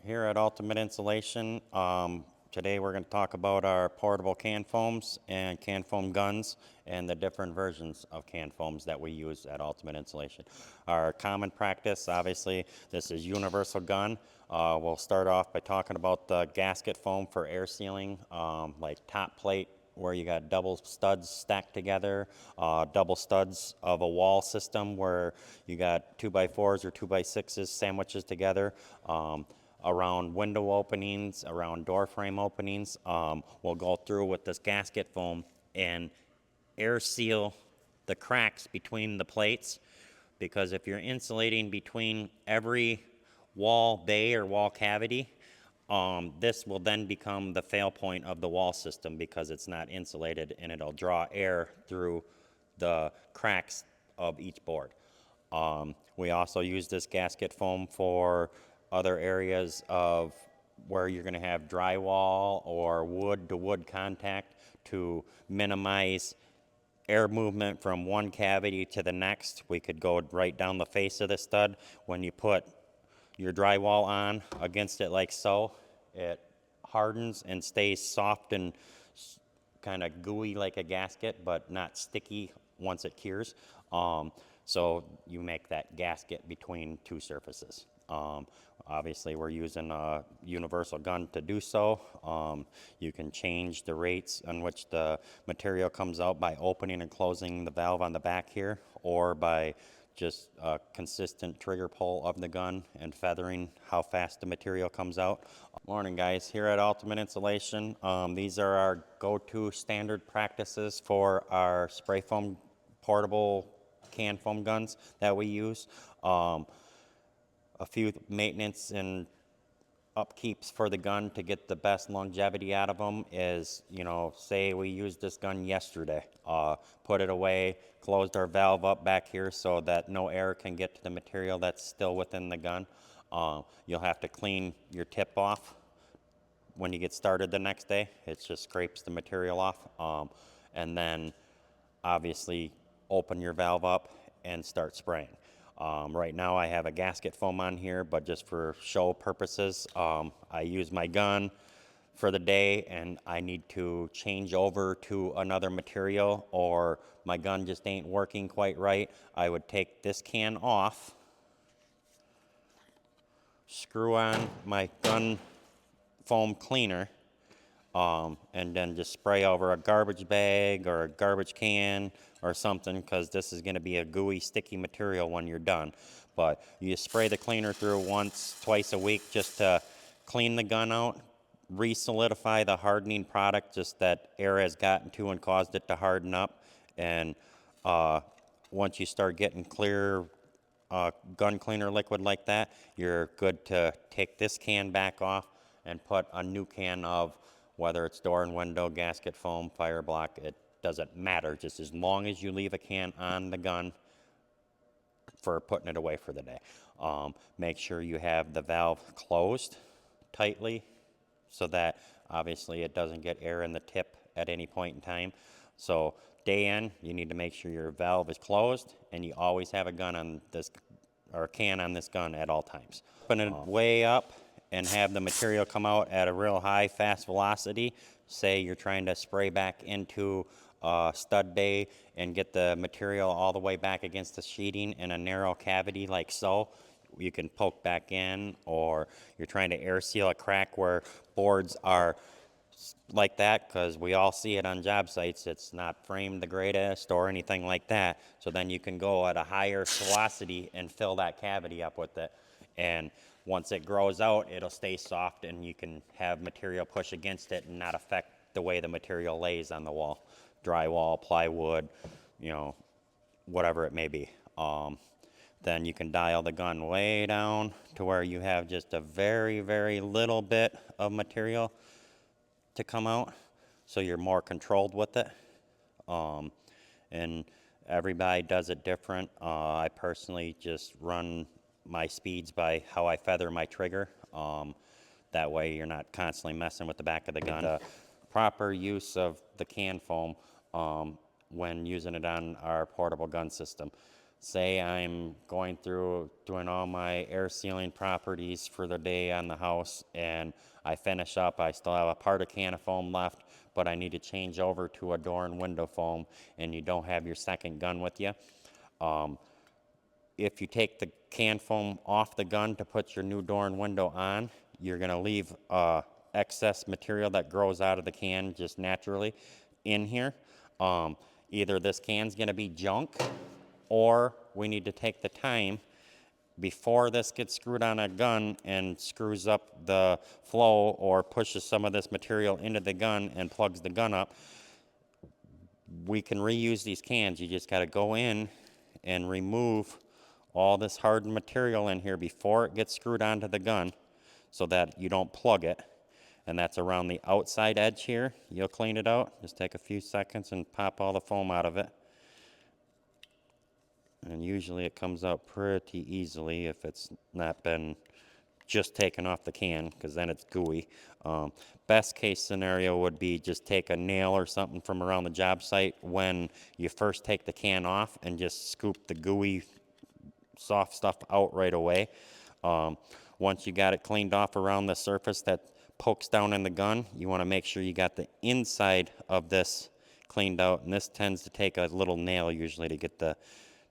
Here at Ultimate Insulation, today we're going to talk about our portable can foams and can foam guns and the different versions of can foams that we use at Ultimate Insulation. Our common practice, obviously, this is universal gun. We'll start off by talking about the gasket foam for air sealing, like top plate, where you got double studs stacked together, double studs of a wall system where you got 2x4s or 2x6s sandwiches together, around window openings, around door frame openings. We'll go through with this gasket foam and air seal the cracks between the plates, because if you're insulating between every wall bay or wall cavity, this will then become the fail point of the wall system because it's not insulated, and it'll draw air through the cracks of each board. We also use this gasket foam for other areas of where you're going to have drywall or wood-to-wood contact to minimize air movement from one cavity to the next. We could go right down the face of the stud. When you put your drywall on against it like so, it hardens and stays soft and kind of gooey like a gasket, but not sticky once it cures. So you make that gasket between two surfaces. Obviously, we're using a universal gun to do so. You can change the rates on which the material comes out by opening and closing the valve on the back here, or by just a consistent trigger pull of the gun and feathering how fast the material comes out. Morning, guys. Here at Ultimate Insulation, these are our go-to standard practices for our spray foam portable can foam guns that we use. A few maintenance and upkeeps for the gun to get the best longevity out of them is, say we used this gun yesterday, put it away, closed our valve up back here so that no air can get to the material that's still within the gun. You'll have to clean your tip off when you get started the next day. It just scrapes the material off. And then obviously open your valve up and start spraying. Right now I have a gasket foam on here, but just for show purposes, I use my gun for the day and I need to change over to another material, or my gun just ain't working quite right. I would take this can off, screw on my gun foam cleaner, and then just spray over a garbage bag or a garbage can or something, because this is going to be a gooey, sticky material when you're done. But you spray the cleaner through once, twice a week just to clean the gun out, re-solidify the hardening product just that air has gotten to and caused it to harden up. And once you start getting clear gun cleaner liquid like that, you're good to take this can back off and put a new can of, whether it's door and window, gasket foam, fire block, it doesn't matter, just as long as you leave a can on the gun for putting it away for the day. Make sure you have the valve closed tightly so that obviously it doesn't get air in the tip at any point in time. So day in, you need to make sure your valve is closed and you always have a gun on this, or a can on this gun at all times. Open it way up and have the material come out at a real high, fast velocity. Say you're trying to spray back into a stud bay and get the material all the way back against the sheeting in a narrow cavity like so. You can poke back in, or you're trying to air seal a crack where boards are like that, because we all see it on job sites. It's not framed the greatest or anything like that. So then you can go at a higher velocity and fill that cavity up with it. And once it grows out, it'll stay soft and you can have material push against it and not affect the way the material lays on the wall. Drywall, plywood, whatever it may be. Then you can dial the gun way down to where you have just a very, very little bit of material to come out, so you're more controlled with it. And everybody does it different. I personally just run my speeds by how I feather my trigger. That way you're not constantly messing with the back of the gun. The proper use of the can foam when using it on our portable gun system. say I'm going through doing all my air sealing properties for the day on the house, and I finish up, I still have a part of can of foam left, but I need to change over to a door and window foam, and you don't have your second gun with you. If you take the can foam off the gun to put your new door and window on, you're going to leave excess material that grows out of the can just naturally in here. Either this can's going to be junk, or we need to take the time before this gets screwed on a gun and screws up the flow or pushes some of this material into the gun and plugs the gun up. We can reuse these cans. You just got to go in and remove all this hardened material in here before it gets screwed onto the gun so that you don't plug it. And that's around the outside edge here. You'll clean it out. Just take a few seconds and pop all the foam out of it. And usually it comes out pretty easily if it's not been just taken off the can, because then it's gooey. Best case scenario would be just take a nail or something from around the job site when you first take the can off and just scoop the gooey soft stuff out right away. Once you got it cleaned off around the surface that pokes down in the gun, you want to make sure you got the inside of this cleaned out, and this tends to take a little nail usually to get the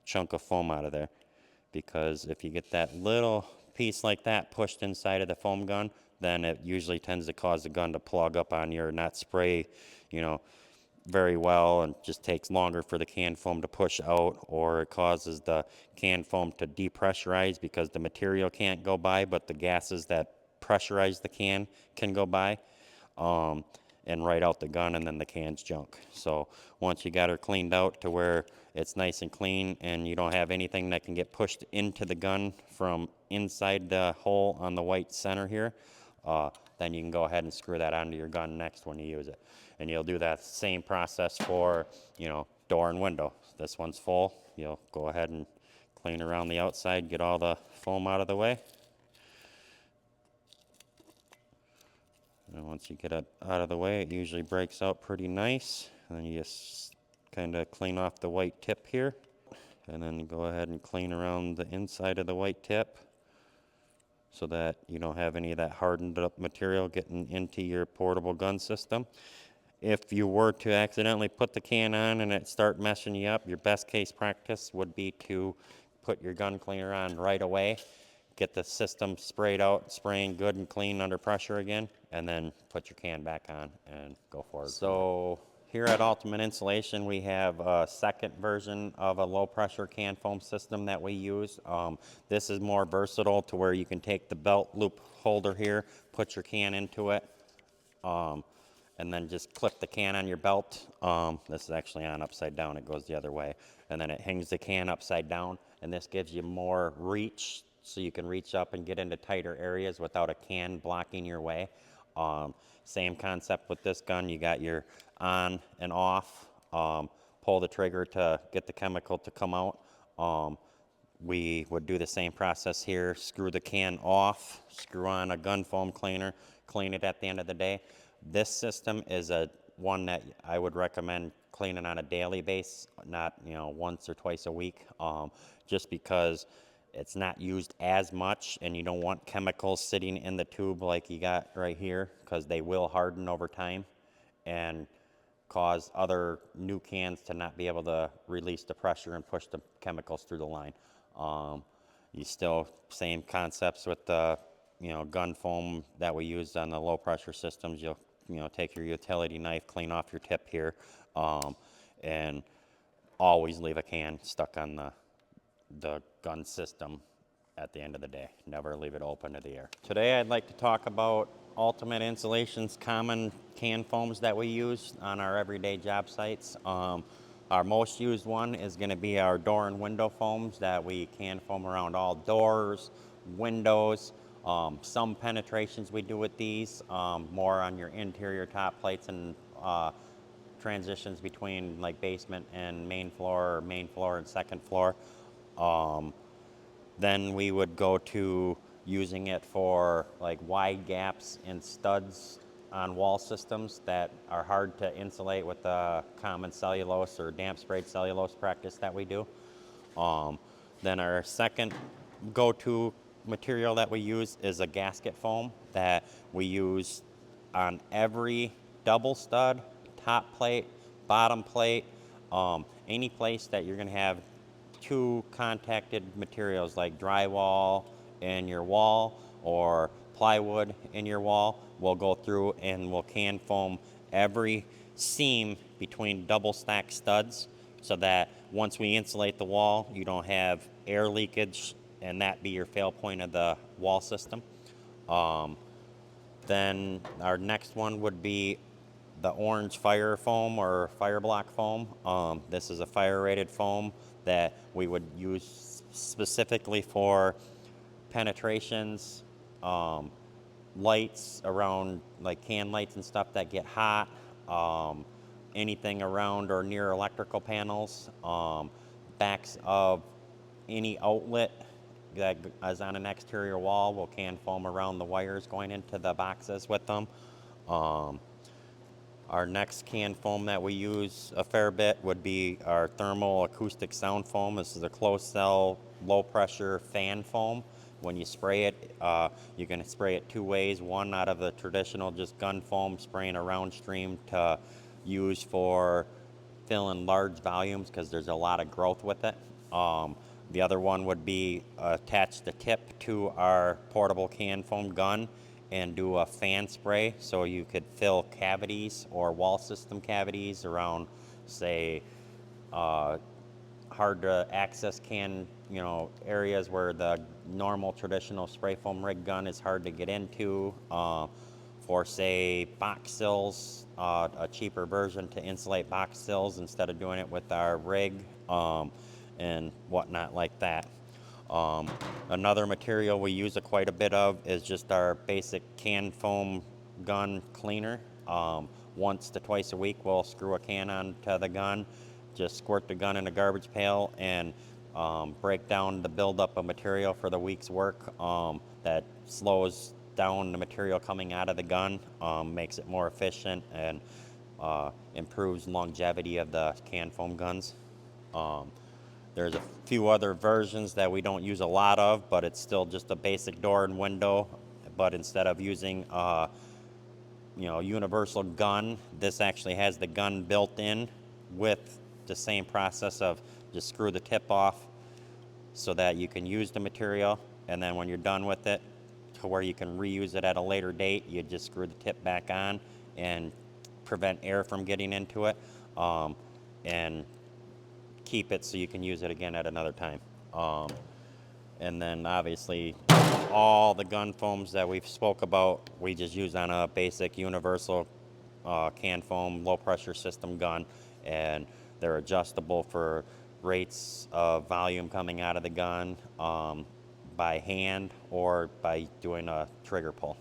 chunk of foam out of there, because if you get that little piece like that pushed inside of the foam gun, then it usually tends to cause the gun to plug up on you or not spray, very well, and just takes longer for the can foam to push out, or it causes the can foam to depressurize because the material can't go by, but the gases that pressurize the can go by. And right out the gun, and then the can's junk. So once you got her cleaned out to where it's nice and clean and you don't have anything that can get pushed into the gun from inside the hole on the white center here, then you can go ahead and screw that onto your gun next when you use it. And you'll do that same process for, door and window. This one's full. You'll go ahead and clean around the outside, get all the foam out of the way. And once you get it out of the way, it usually breaks out pretty nice. And then you just kind of clean off the white tip here. And then go ahead and clean around the inside of the white tip so that you don't have any of that hardened up material getting into your portable gun system. If you were to accidentally put the can on and it start messing you up, your best case practice would be to put your gun cleaner on right away, get the system sprayed out, spraying good and clean under pressure again, and then put your can back on and go forward. So here at Ultimate Insulation, we have a second version of a low pressure can foam system that we use. This is more versatile to where you can take the belt loop holder here, put your can into it, and then just clip the can on your belt. This is actually on upside down, it goes the other way. And then it hangs the can upside down, and this gives you more reach, so you can reach up and get into tighter areas without a can blocking your way. Same concept with this gun. You got your on and off. Pull the trigger to get the chemical to come out. We would do the same process here. Screw the can off, screw on a gun foam cleaner, clean it at the end of the day. This system is one that I would recommend cleaning on a daily basis, not once or twice a week, just because it's not used as much, and you don't want chemicals sitting in the tube like you got right here, because they will harden over time and cause other new cans to not be able to release the pressure and push the chemicals through the line. You still, same concepts with the gun foam that we used on the low pressure systems. You'll take your utility knife, clean off your tip here, and always leave a can stuck on the gun system at the end of the day. Never leave it open to the air. Today I'd like to talk about Ultimate Insulation's common can foams that we use on our everyday job sites. Our most used one is going to be our door and window foams that we can foam around all doors, windows. Some penetrations we do with these, more on your interior top plates and transitions between like basement and main floor, or main floor and second floor. Then we would go to using it for like wide gaps in studs on wall systems that are hard to insulate with the common cellulose or damp sprayed cellulose practice that we do. Um, then our second go-to material that we use is a gasket foam that we use on every double stud, top plate, bottom plate, any place that you're going to have two contacted materials like drywall in your wall or plywood in your wall. We'll go through and we'll can foam every seam between double stack studs so that once we insulate the wall, you don't have air leakage and that be your fail point of the wall system. Then our next one would be the orange fire foam or fire block foam. This is a fire rated foam that we would use specifically for penetrations, lights around like can lights and stuff that get hot, anything around or near electrical panels, backs of any outlet that is on an exterior wall. We'll can foam around the wires going into the boxes with them. Our next can foam that we use a fair bit would be our thermal acoustic sound foam. This is a closed cell, low pressure fan foam. When you spray it, you can spray it two ways. One out of the traditional just gun foam, spraying around stream to use for filling large volumes because there's a lot of growth with it. The other one would be attach the tip to our portable can foam gun and do a fan spray so you could fill cavities or wall system cavities around, say, hard to access areas where the normal traditional spray foam rig gun is hard to get into. For say box sills, a cheaper version to insulate box sills instead of doing it with our rig and whatnot like that. Another material we use quite a bit of is just our basic can foam gun cleaner. Once to twice a week we'll screw a can onto the gun, just squirt the gun in a garbage pail and break down the buildup of material for the week's work. That slows down the material coming out of the gun, makes it more efficient and improves longevity of the can foam guns. There's a few other versions that we don't use a lot of, but it's still just a basic door and window. But instead of using universal gun, this actually has the gun built in with the same process of just screw the tip off so that you can use the material, and then when you're done with it, to where you can reuse it at a later date, you just screw the tip back on and prevent air from getting into it, and keep it so you can use it again at another time. And then obviously all the gun foams that we've spoke about, we just use on a basic universal can foam low pressure system gun, and they're adjustable for rates of volume coming out of the gun by hand or by doing a trigger pull.